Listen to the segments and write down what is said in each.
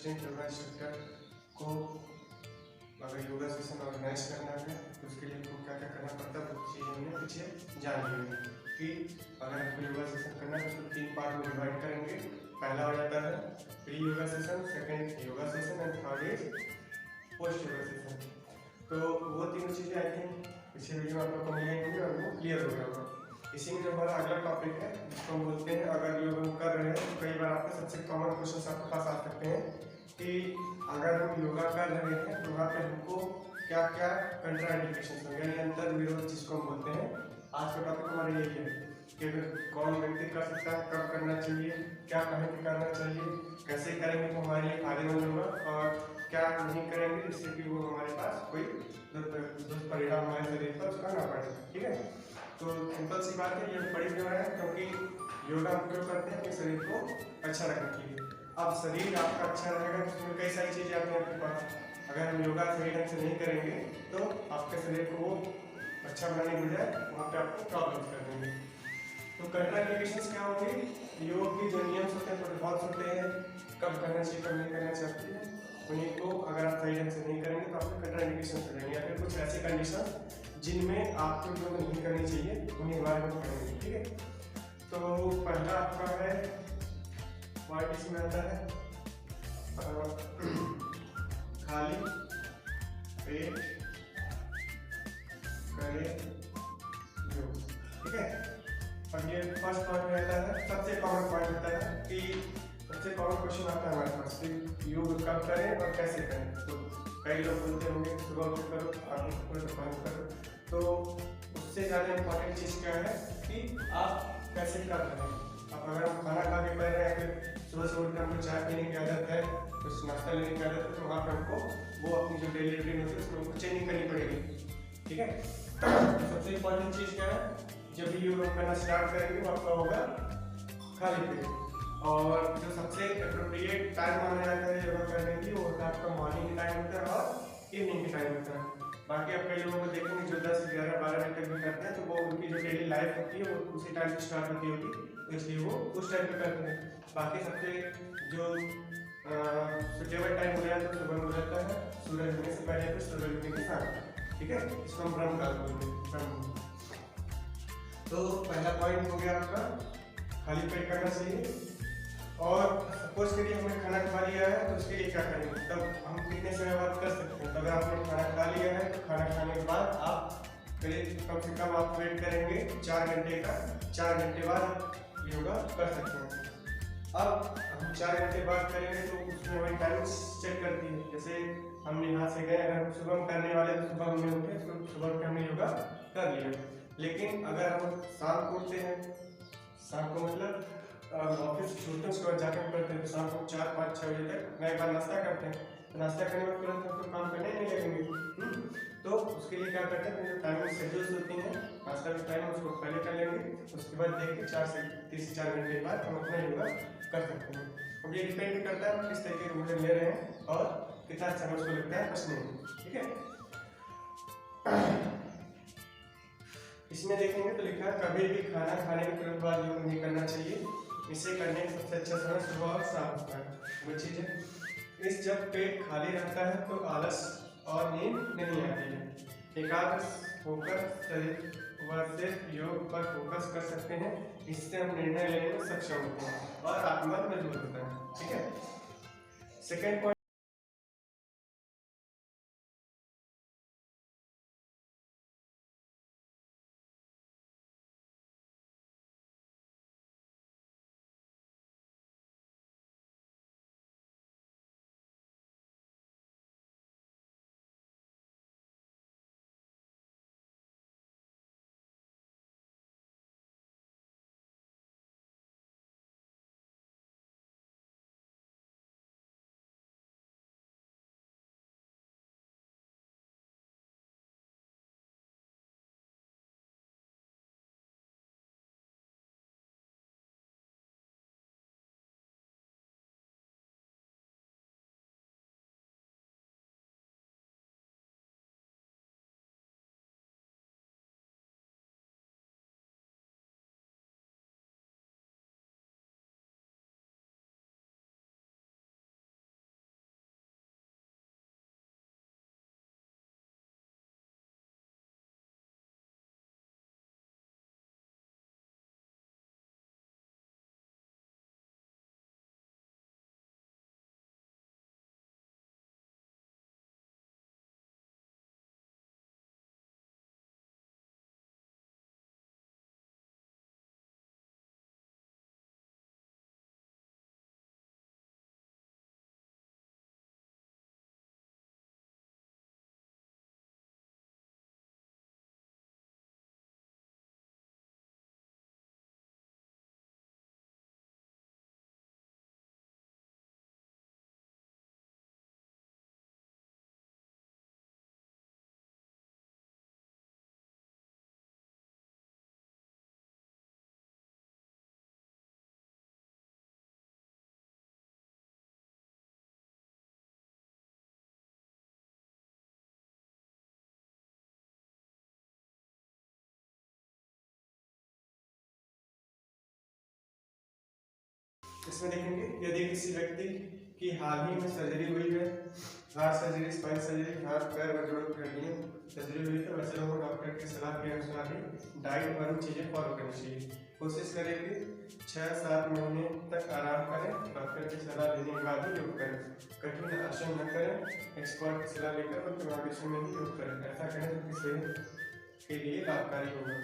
Assistant yoga instructor को अगर yoga session organise करना है तो उसके लिए हमको क्या क्या करना पड़ता है वो चीज़ हमने पीछे जान ली है कि अगर हमको योगा सेशन करना है तो 3 पार्ट में डिवाइड करेंगे। पहला हो जाता है pre yoga session, second yoga session and third is post yoga session. तो वो तीनों चीज़ें आई थिंक पिछले वीडियो में आप लोग को मिल होंगी और वो क्लियर हो गया होगा। इसी में जो हमारा अगला टॉपिक है जिसको हम बोलते हैं अगर योग हम कर रहे हैं तो कई बार आपके सबसे कॉमन क्वेश्चन आपके पास आ सकते हैं कि अगर हम योगा कर रहे हैं तो वहाँ पे हमको क्या क्या कंट्राइंडिकेशन होंगे यानी अंतर विरोध जिसको हम बोलते हैं। आज का टॉपिक हमारा यही है कि कौन व्यक्ति कर सकता है, कब करना चाहिए, क्या कहें कि करना चाहिए, कैसे करेंगे तो हमारे लिए फायदेमंद होगा और क्या नहीं करेंगे जिससे कि वो हमारे पास कोई दुष्परिणाम हमारे शरीर पर उसका ना पड़े। ठीक है, तो सिंपल सी बात है, ये बड़ी क्यों है क्योंकि योगा हम क्यों करते हैं अपने शरीर को अच्छा रखने के लिए। अब शरीर आपका अच्छा रहेगा तो उसमें कई सारी चीज़ें आती हैं आपके पास। अगर हम योगा सही ढंग से नहीं करेंगे तो आपके शरीर को वो अच्छा बनाने के बजाय वहाँ पे आपको प्रॉब्लम कर देंगे। तो कंट्राइंडिकेशंस क्या होंगे, योग के जो नियम होते हैं थोड़े बहुत होते हैं, कब करना चाहिए कब नहीं करना चाहिए, उन्हीं को अगर आप सही ढंग से नहीं करेंगे तो आपको कंट्राइंडिकेशन हो जाएंगे या फिर कुछ ऐसे कंडीशन जिनमें आपको योग नहीं करनी चाहिए उन्हीं बारे में करेंगे। ठीक है, तो पहला आपका है पॉइंट इसमें आता है खाली पेट करें योग। ठीक है, और ये फर्स्ट पॉइंट रहता है, सबसे कॉमन पॉइंट होता है कि सबसे कॉमन क्वेश्चन आता है हमारे पास कि योग कब करें और कैसे करें। तो कई लोग बोलते होंगे सुबह उठ करो, आगे पूरे दोपहर करो। तो उससे ज़्यादा इम्पोर्टेंट चीज़ क्या है कि आप कैसे कर रहे हैं। अब अगर हम खाना खा के कर रहे हैं, फिर सुबह से उठकर हमको चाय पीने की आदत है, कुछ नाश्ता लेने की आदत है, तो वहाँ पर हमको वो अपनी जो डेली रूटीन होती है उसमें हमको चेंजिंग करनी पड़ेगी। ठीक है, तो सबसे इम्पोर्टेंट चीज़ क्या है, जब भी योग करना स्टार्ट करेंगे वो आपका होगा खाली पेट। और जो सबसे अप्रोप्रिएट टाइम माना जाता है योगा करने की वो होता है आपका मॉर्निंग टाइम होता है और इवनिंग का टाइम होता है। बाकी आप कई लोगों को देखेंगे जो 10, 11, 12 बजे तक भी करते हैं तो वो उनकी जो डेली लाइफ होती है वो उसी टाइम से स्टार्ट होती होगी, तो इसलिए वो उस टाइम पे करते हैं। बाकी सबसे जो सुटेबल टाइम हो जाता है सुबह हो जाता है, सूरज उगने से पहले फिर सूरज उगने के साथ। ठीक है, इसको हम ब्रह्म काल बोलते हैं, ब्रह्म। तो पहला पॉइंट हो गया आपका खाली पेट करना चाहिए। और सपोज करिए हमने खाना खा लिया है तो उसके लिए क्या करेंगे, तब हम कितने समय बाद कर सकते हैं। तो अगर आपने खाना खा लिया है तो खाना खाने के बाद आप करीब कम से कम आप वेट करेंगे 4 घंटे का, 4 घंटे बाद योगा कर सकते हैं। अब हम 4 घंटे बाद करेंगे तो उसमें हमें टाइम चेक करती है, जैसे हम यहाँ से गए, अगर हम सुबह में करने वाले तो सुबह हमने उठे तो सुबह उठ हमने योगा कर लिया। लेकिन अगर हम शाम को उठते हैं, शाम को मतलब ऑफिस छूटते हैं उसके बाद जाकर करते हैं तो शाम को 4, 5, 6 बजे तक मैं एक बार नाश्ता करते हैं, तो नाश्ता करने के बाद तुरंत हम तो काम करने नहीं लगेंगे। तो उसके लिए क्या करते हैं, जो टाइमिंग शेड्यूल्स होती हैं नाश्ता का टाइम उसको पहले कर लेंगे, उसके बाद देख के 3 से 4 घंटे बाद हम अपना योगा कर सकते हैं। अब ये डिपेंड करता है किस तरीके के भोजन ले रहे हैं और कितना समय उसको लगता है पचने में। ठीक है, इसमें देखेंगे तो लिखा है कभी भी खाना खाने के तुरंत बाद योग नहीं करना चाहिए, इसे करने का सबसे अच्छा समय सुबह और शाम होता है। वो चीज़ है इस जब पेट खाली रहता है तो आलस और नींद नहीं आती है। एकाग्र होकर शरीर व सिर्फ योग पर फोकस कर सकते हैं, इससे हम निर्णय लेने में सक्षम होते हैं और आत्मबल मजबूत होता है। ठीक है, सेकेंड पॉइंट इसमें देखेंगे यदि किसी व्यक्ति की हाल ही में सर्जरी हुई है, हार्ट सर्जरी, स्पाइन सर्जरी, हाथ पैर व जोड़ों की हड्डियों सर्जरी हुई है, वैसे लोगों को डॉक्टर की सलाह के अनुसार ही डाइट व चीज़ें फॉलो करनी चाहिए। कोशिश करें कि 6-7 महीने तक आराम करें, डॉक्टर की सलाह लेने के बाद ही योग करें। कठिन आसन न करें, एक्सपर्ट की सलाह लेकर उनके मार्गदर्शन में ही योग करें। ऐसा करें तो सेहत के लिए लाभकारी होगा।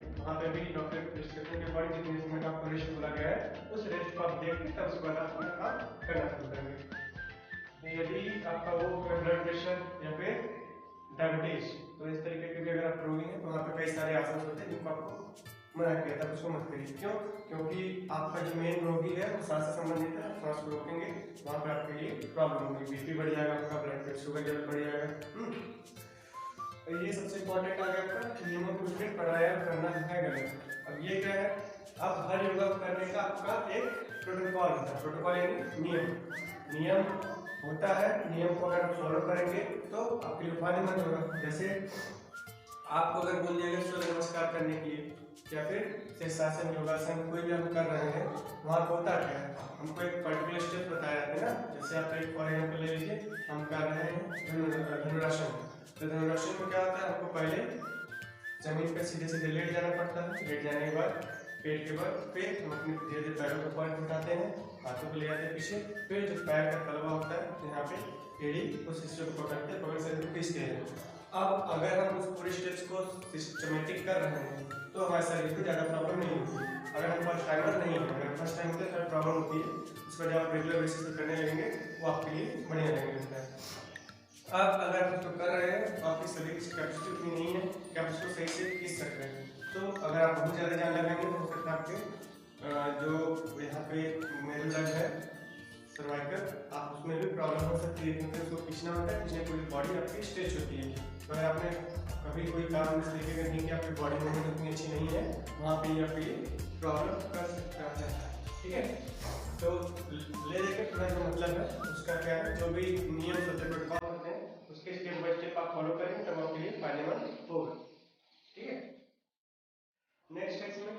वहाँ पे भी डॉक्टर के प्रिस्क्रिप्शन के अकॉर्डिंग जितने समय का आपको रेस्ट बोला गया है उस रेस्ट को आप देख के तब उसके बाद आप अपना काम करना शुरू करेंगे। यदि आपका वो ब्लड प्रेशर या फिर डायबिटीज, तो इस तरीके के भी अगर आप रोगी हैं तो वहाँ पे कई सारे आसन होते हैं जिनको आपको मना किया था, उसको मत करिए। क्यों? क्योंकि आपका जो मेन रोगी है वो सांस से संबंधित है, सांस को रोकेंगे वहाँ पे आपके लिए प्रॉब्लम होगी, बीपी बढ़ जाएगा, आपका ब्लड शुगर लेवल बढ़ जाएगा। तो ये सबसे इम्पोर्टेंट आ गया आपका नियमों के विपरीत प्राणायाम करना है गलत। अब ये क्या है, अब हर योगा करने का आपका एक प्रोटोकॉल होता है, प्रोटोकॉल यानी नियम होता है। नियम को अगर आप फॉलो करेंगे तो आपके लिए फायदेमंद होगा। जैसे आपको अगर बोल दिया गया सूर्य नमस्कार करने के लिए या फिर शीर्षासन, योगासन कोई भी हम कर रहे हैं, वहाँ पर होता क्या है, हमको एक पर्टिकुलर स्टेप बताया जाता है ना। जैसे आप एक फॉर एग्जाम्पल ले लीजिए, हम कर रहे हैं धनुरासन। तो धनुरासन में क्या होता है, आपको पहले जमीन पर सीधे सीधे लेट जाना पड़ता है, लेट जाने के बाद पेट के बल पे हम अपने धीरे धीरे पैरों को पॉइंट उठाते हैं, हाथों को ले आते हैं पीछे, फिर जो पैर का तलवा होता है यहाँ पे एड़ी उस हिस्से को पकड़ते हैं, पकड़ से खींचते हैं। अब अगर हम उस पूरे स्टेप्स को सिस्टमेटिक कर रहे हैं तो हमारे शरीर को ज़्यादा प्रॉब्लम नहीं होती। अगर हम फर्स्ट टाइमर नहीं है, अगर फर्स्ट टाइम होते हैं तो प्रॉब्लम होती है, उसको जब आप रेगुलर बेसिस पर करने लगेंगे वो आपके लिए बढ़िया लगेगा। अब अगर आप उसको कर रहे हैं तो आपकी शरीर की कैपेसिटी उतनी नहीं है कि आप उसको सही से खींच सकते हैं। तो अगर आप बहुत ज़्यादा जान लगाएंगे तो हो सकता है आपके जो यहाँ पे मेरुदंड है सर्वाइकल, आप उसमें भी प्रॉब्लम हो सकती है, क्योंकि उसको खींचना होता है, खींचने पूरी बॉडी आपकी स्ट्रेच होती है। तो अगर आपने कभी कोई काम इस तरीके का नहीं कि आपकी बॉडी मूवमेंट उतनी अच्छी नहीं है, वहाँ पे ये आपके लिए प्रॉब्लम कर सकता है। ठीक है, तो ले लेके पूरा जो मतलब है उसका क्या है, जो भी नियम प्रोटोकॉल होते हैं उसके स्टेप बाय स्टेप आप फॉलो करेंगे तब आपके लिए फायदेमंद होगा। ठीक है। नेक्स्ट है इसमें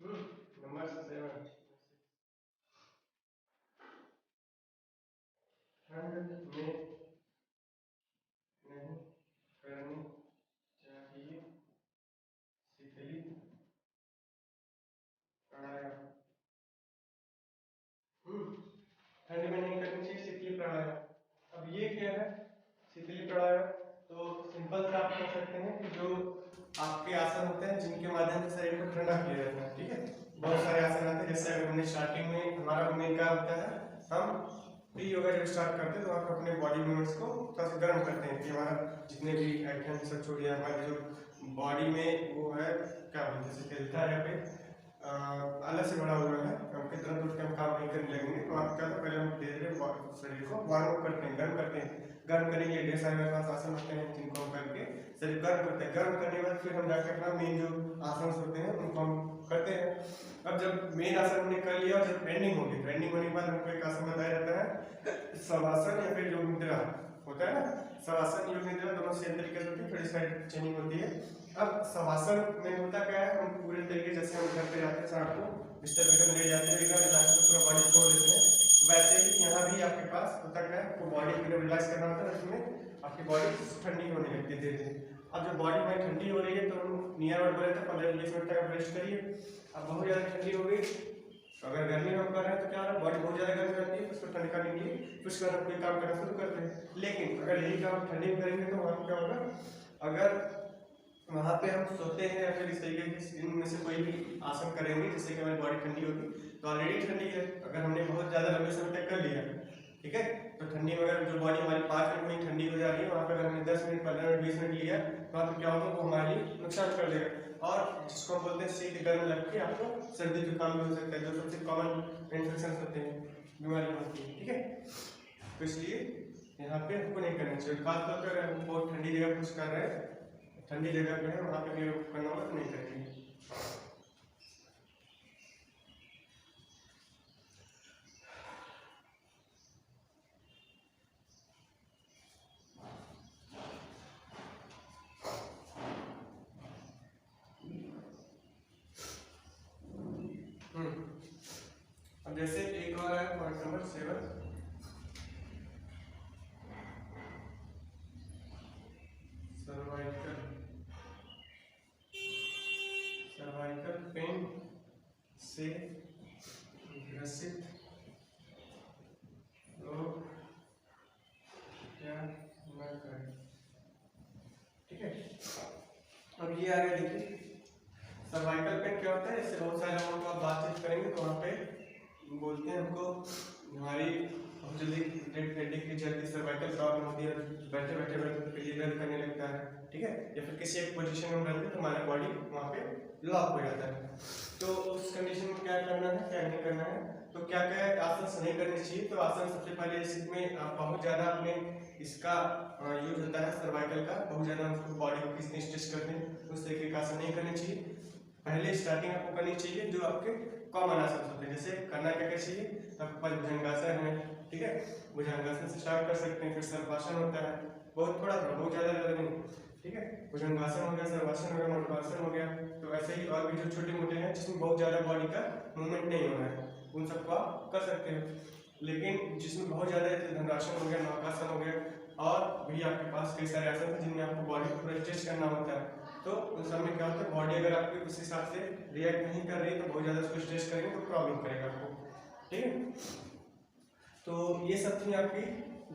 तो नंबर 7 ठंड में नहीं करनी चाहिए शीतली प्राणायाम। ठंड में नहीं करनी चाहिए शीतली प्राणायाम। अब ये क्या है शीतली प्राणायाम? तो सिंपल सा आप कह सकते हैं कि जो आपके आसन होते हैं जिनके माध्यम से शरीर को ठंडा किया जाता है, ठीक है। बहुत सारे आसन आते हैं, जैसे अगर हमने स्टार्टिंग में हमारा मेन क्या होता है, हम प्री योगा जब स्टार्ट करते हैं तो आप अपने बॉडी मूवमेंट्स को थोड़ा सा गर्म करते हैं कि हमारा जितने भी आइटम सब छोड़िए, हमारे जो बॉडी में वो है क्या बोलते हैं, जैसे दिलता है या फिर अलग से बड़ा हुआ है, हमके तुरंत उठ के हम काम नहीं करने लगेंगे। तो आप क्या, पहले हम धीरे धीरे शरीर को वार्म अप करते हैं, गर्म करते हैं। गर्म करेंगे, ढेर सारे मेरे पास आसन होते हैं जिनको हम करके शरीर गर्म करते हैं। गर्म करने के बाद फिर हम जाकर अपना मेन जो आसन होते हैं उनको हम करते हैं। अब जब मेन आसन हमने कर लिया और जब ट्रेनिंग होगी, ट्रेनिंग होने के बाद हमको एक आसन बताया जाता है शवासन या फिर योग निद्रा होता है ना। शवासन योग निद्रा दोनों सेम तरीके से होती है, थोड़ी साइड चेंजिंग होती है। अब शवासन में होता क्या है, हम पूरे तरीके जैसे हम घर पे जाते हैं शाम को बिस्तर पे ले जाते हैं, पूरा बॉडी छोड़ देते हैं, वैसे ही यहाँ भी आपके पास होता क्या है, आपको बॉडी को रिलैक्स करना होता है, उसमें आपकी बॉडी ठंडी होने लगती है धीरे धीरे। अब जब बॉडी में ठंडी हो रही है तो नियर अबाउट बोले तो 15-20 मिनट तक आप रेस्ट करिए। अब बहुत ज़्यादा ठंडी हो गई, अगर गर्मी में हम कर रहे हैं तो क्या हो रहा है, बॉडी बहुत ज़्यादा गर्म रहती है, उसको ठंड करने के लिए कुछ कर कोई काम करना शुरू करते हैं। लेकिन अगर यही काम ठंडी में करेंगे तो वहाँ क्या होगा, अगर वहाँ पे हम सोते हैं या फिर इस तरीके के इनमें से कोई भी आसन करेंगे जिससे कि हमारी बॉडी ठंडी होगी, तो ऑलरेडी ठंडी है। अगर हमने बहुत ज़्यादा लंबे समय तक कर लिया, ठीक है, तो ठंडी में अगर जो बॉडी हमारी 5 मिनट में ठंडी हो जा रही है, वहाँ पर अगर हमने 10 मिनट 15 मिनट 20 मिनट लिया, वहाँ पर क्या होगा, वो हमारी नुकसान कर देगा। और जिसको हम बोलते हैं शीत गर्म लग के आपको सर्दी जुकाम भी हो सकता है, जो सबसे कॉमन इन्फेक्शन होते हैं, बीमारी होती है, ठीक है। तो इसलिए यहाँ पे हमको नहीं करना चाहिए। खासतौर पर अगर हम बहुत ठंडी जगह कुछ कर रहे हैं, ठंडी जगह पे है, वहाँ पे भी करना होगा तो नहीं करेंगे। अब जैसे एक और है पॉइंट नंबर 7, सर्वाइकल पेन से ग्रसित लोग क्या न करें, ठीक है। अब ये आगे देखिए, सर्वाइकल पेन क्या होता है, इससे बहुत सारे लोगों को आप बातचीत करेंगे तो वहाँ पे बोलते हैं हमको हमारी बहुत जल्दी हेडेक की जल्दी सर्वाइकल प्रॉब्लम होती है, बैठे बैठे बैठे दर्द करने लगता है, ठीक है, या फिर किसी एक पोजीशन में हम रहते हैं तो हमारा बॉडी वहाँ पे लॉक हो जाता है। तो उस कंडीशन में क्या करना है, क्या नहीं करना है, तो क्या क्या आसन नहीं करने चाहिए। तो आसन सबसे पहले इसमें बहुत ज़्यादा अपने इसका यूज होता है सर्वाइकल का, बहुत ज़्यादा उसको बॉडी को किसने स्ट्रेच करते हैं, उस तरीके का आसन नहीं करने चाहिए। पहले स्टार्टिंग आपको करनी चाहिए जो आपके कॉमन आसन होते हैं, जैसे करना क्या क्या चाहिए, आपके पास भुजंगासन है, ठीक है, भुजंगासन से स्टार्ट कर सकते हैं। फिर सर्वासन होता है, बहुत थोड़ा बहुत ज़्यादा नहीं, ठीक है, भुजंगासन हो गया, सर्वासन हो गया, मणिपासन हो गया। तो वैसे ही और भी जो छोटे मोटे हैं जिसमें बहुत ज़्यादा बॉडी का मूवमेंट नहीं हो रहा है, उन सबको आप कर सकते हैं। लेकिन जिसमें बहुत ज़्यादा धनुरासन हो गया, नौकासन हो गया, और भी आपके पास कई सारे आसन हैं जिनमें आपको बॉडी को पूरा स्ट्रेच करना होता है। तो उस समय क्या होता है, बॉडी अगर आपकी उस हिसाब से रिएक्ट नहीं कर रही तो बहुत ज़्यादा उसको स्ट्रेच करेंगे तो प्रॉब्लम करेगा आपको, ठीक है। तो ये सब थी आपकी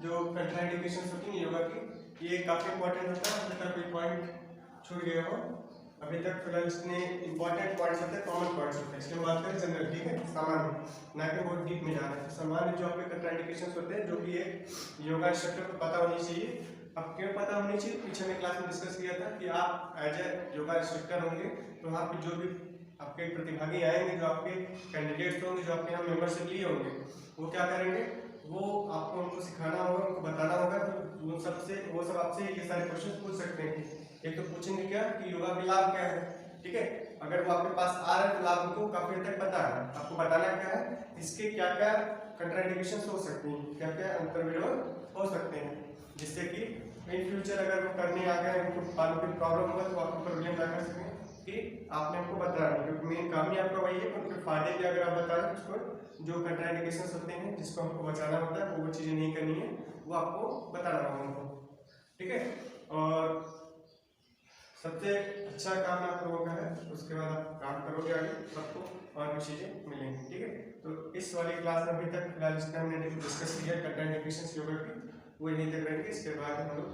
जो कंट्राइंडिकेशंस होती हैं योगा की, ये काफ़ी इंपॉर्टेंट होता है। अभी तक कोई पॉइंट छूट गया हो, अभी तक फिलहाल इसमें इंपॉर्टेंट पॉइंट्स होते हैं, कॉमन पॉइंट्स होते हैं, इसमें बात करें जनरल, ठीक है, सामान्य, ना कि बहुत डीप में जा रहे हैं। तो सामान्य जो आपके कंट्राइंडिकेशंस होते हैं, जो कि एक योगा इंस्ट्रक्टर को पता होनी चाहिए। अब क्यों पता होनी चाहिए, पीछे में क्लास में डिस्कस किया था कि आप एज ए योगा इंस्ट्रक्टर होंगे तो वहाँ पे जो भी आपके प्रतिभागी आएंगे, जो आपके कैंडिडेट्स होंगे, जो आपके यहाँ मेंबरशिप लिए होंगे, वो क्या करेंगे, वो आपको उनको सिखाना होगा, उनको बताना होगा। तो वो सब आपसे ये सारे क्वेश्चन पूछ सकते हैं। एक तो पूछेंगे क्या कि योगा के लाभ क्या है, ठीक है, अगर वो आपके पास आ रहा है तो लाभ उनको काफी हद तक पता है, आपको बताना क्या है, इसके क्या क्या कंट्राइंडिकेशंस हो सकती हैं, क्या क्या अंतर्विरोध हो सकते हैं, जिससे कि इन फ्यूचर अगर वो करने आ गए, उनको बालों की प्रॉब्लम होगा तो आपको प्रॉब्लम ना कर सकें कि आपने उनको बताया नहीं, क्योंकि मेन काम ही आपका वही है। उनके फायदे भी अगर आप बता रहे हैं उसको, जो कंट्राइंडिकेशंस होते हैं जिसको हमको बचाना होता है वो चीज़ें नहीं करनी है, वो आपको बताना होगा उनको, ठीक है। और सबसे अच्छा काम आप लोगों का है, उसके बाद आप काम करोगे आगे, सबको और भी चीज़ें मिलेंगी, ठीक है। तो इस वाली क्लास में अभी तक फिलहाल इसका हमने डिस्कस किया कंट्राइंडिकेशंस योगा की, वो यहीं तक रहेंगे। इसके बाद हम लोग